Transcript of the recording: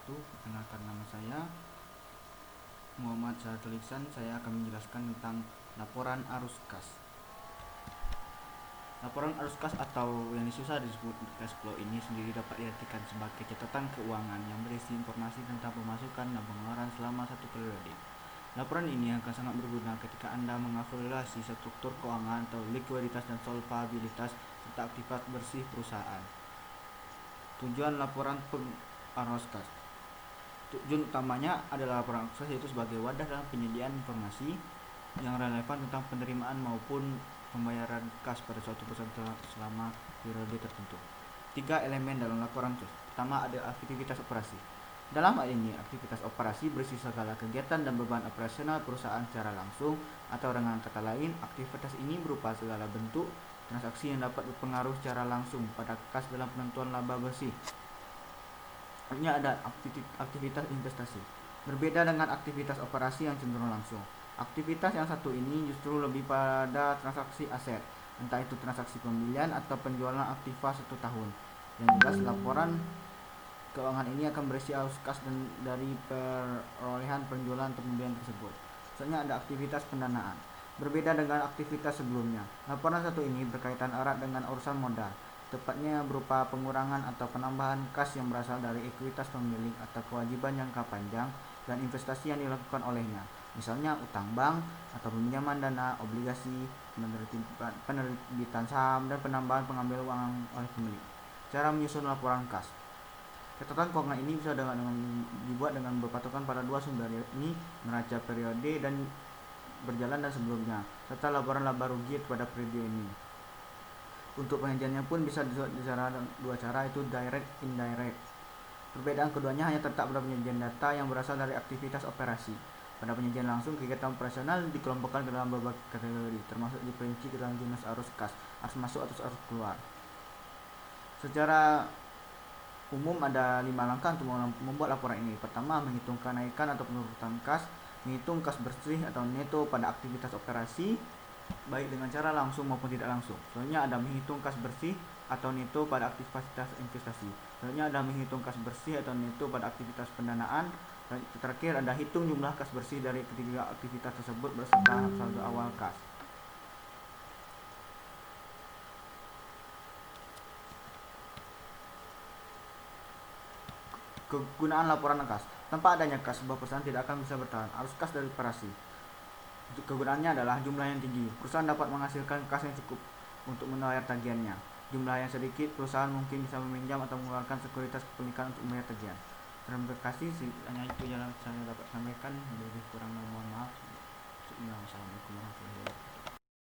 wabarakatuh. Perkenalkan, nama saya Muhammad Syahratul Ihsan. Saya akan menjelaskan tentang laporan arus kas. Laporan arus kas atau yang susah disebut cash flow ini sendiri dapat diartikan sebagai catatan keuangan yang berisi informasi tentang pemasukan dan pengeluaran selama satu periode. Laporan ini akan sangat berguna ketika Anda mengevaluasi struktur keuangan atau likuiditas dan solvabilitas serta aktivitas bersih perusahaan. Tujuan laporan arus kas. Tujuan utamanya adalah laporan arus kas yaitu sebagai wadah dalam penyediaan informasi yang relevan tentang penerimaan maupun pembayaran kas pada suatu perusahaan selama periode tertentu. 3 elemen dalam laporan kas. Pertama ada aktivitas operasi. Dalam hal ini, aktivitas operasi berisi segala kegiatan dan beban operasional perusahaan secara langsung, atau dengan kata lain, aktivitas ini berupa segala bentuk transaksi yang dapat berpengaruh secara langsung pada kas dalam penentuan laba bersih. Selanjutnya ada aktivitas investasi. Berbeda dengan aktivitas operasi yang cenderung langsung, aktivitas yang satu ini justru lebih pada transaksi aset, entah itu transaksi pembelian atau penjualan aktiva 1 tahun. Yang jelas, laporan keuangan ini akan berisi arus kas dari perolehan penjualan atau pembelian tersebut. Selanjutnya ada aktivitas pendanaan. Berbeda dengan aktivitas sebelumnya, laporan satu ini berkaitan erat dengan urusan modal, tepatnya berupa pengurangan atau penambahan kas yang berasal dari ekuitas pemilik atau kewajiban jangka panjang dan investasi yang dilakukan olehnya, misalnya utang bank atau peminjaman dana, obligasi, penerbitan saham, dan penambahan pengambil uang oleh pemilik. Cara menyusun laporan kas. Catatan keuangan ini bisa dibuat dengan berpatokan pada 2 sumber, yakni neraca periode dan berjalan dan sebelumnya, serta laporan laba rugi pada periode ini. Untuk penyajiannya pun bisa dua cara, yaitu direct indirect. Perbedaan keduanya hanya terletak pada penyajian data yang berasal dari aktivitas operasi. Pada penyajian langsung, kegiatan operasional dikelompokkan ke dalam beberapa kategori, termasuk diperinci ke dalam jenis arus kas, arus masuk atau arus keluar. Secara umum ada 5 langkah untuk membuat laporan ini. Pertama, menghitung kenaikan atau penurunan kas, menghitung kas bersih atau neto pada aktivitas operasi, baik dengan cara langsung maupun tidak langsung. Selanjutnya ada menghitung kas bersih atau neto pada aktivitas investasi. Selanjutnya ada menghitung kas bersih atau neto pada aktivitas pendanaan. Dan terakhir ada hitung jumlah kas bersih dari ketiga aktivitas tersebut beserta saldo awal kas. Kegunaan laporan kas. Tanpa adanya kas, sebuah perusahaan tidak akan bisa bertahan. Arus kas dari operasi. Kegunaannya adalah jumlah yang tinggi. Perusahaan dapat menghasilkan kas yang cukup untuk membayar tagihannya. Jumlah yang sedikit, perusahaan mungkin bisa meminjam atau mengeluarkan sekuritas kepemilikan untuk membayar tagihan. Terima kasih, hanya itu yang saya dapat sampaikan. Lebih kurang mohon maaf. Assalamualaikum warahmatullahi wabarakatuh.